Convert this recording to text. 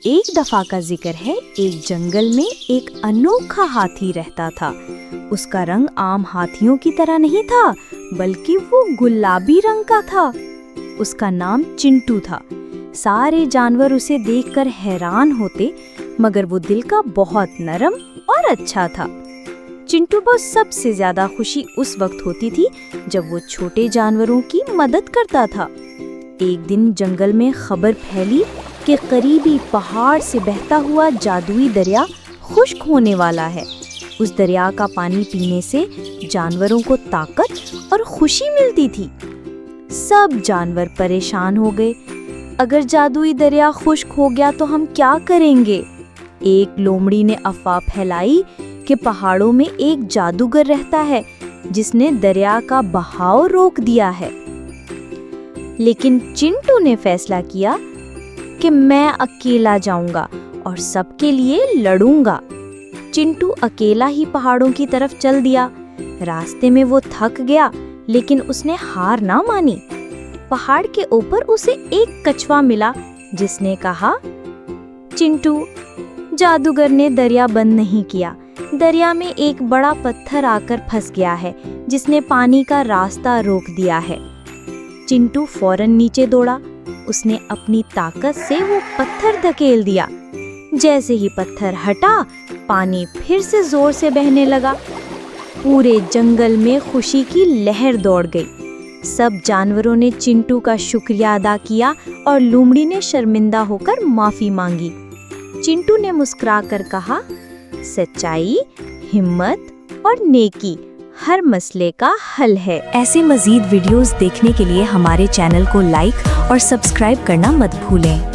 एक दफा का जिक्र है, एक जंगल में एक अनोखा हाथी रहता था। उसका रंग आम हाथियों की तरह नहीं था, बल्कि वो गुलाबी रंग का था। उसका नाम चिंटू था। सारे जानवर उसे देखकर हैरान होते, मगर वो दिल का बहुत नरम और अच्छा था। चिंटू को सबसे ज्यादा खुशी उस वक्त होती थी जब वो छोटे जानवरों की मदद करता था। एक दिन जंगल में खबर फैली कि करीबी पहाड़ से बहता हुआ जादुई दरिया खुश्क होने वाला है। उस दरिया का पानी पीने से जानवरों को ताकत और खुशी मिलती थी। सब जानवर परेशान हो गए। अगर जादुई दरिया खुश्क हो गया तो हम क्या करेंगे? एक लोमड़ी ने अफवाह फैलाई कि पहाड़ों में एक जादूगर रहता है जिसने दरिया का बहाव रोक दिया है। लेकिन चिंटू ने फैसला किया कि मैं अकेला जाऊंगा और सबके लिए लड़ूंगा। चिंटू अकेला ही पहाड़ों की तरफ चल दिया। रास्ते में वो थक गया, लेकिन उसने हार ना मानी। पहाड़ के ऊपर उसे एक कछुआ मिला जिसने कहा, चिंटू, जादूगर ने दरिया बंद नहीं किया। दरिया में एक बड़ा पत्थर आकर फंस गया है जिसने पानी का रास्ता रोक दिया है। चिंटू फौरन नीचे दौड़ा। उसने अपनी ताकत से वो पत्थर धकेल दिया। जैसे ही पत्थर हटा, पानी फिर से जोर से बहने लगा। पूरे जंगल में खुशी की लहर दौड़ गई। सब जानवरों ने चिंटू का शुक्रिया अदा किया और लोमड़ी ने शर्मिंदा होकर माफी मांगी। चिंटू ने मुस्कुराकर कहा, सच्चाई, हिम्मत और नेकी हर मसले का हल है। ऐसे मजीद वीडियोस देखने के लिए हमारे चैनल को लाइक और सब्सक्राइब करना मत भूलें।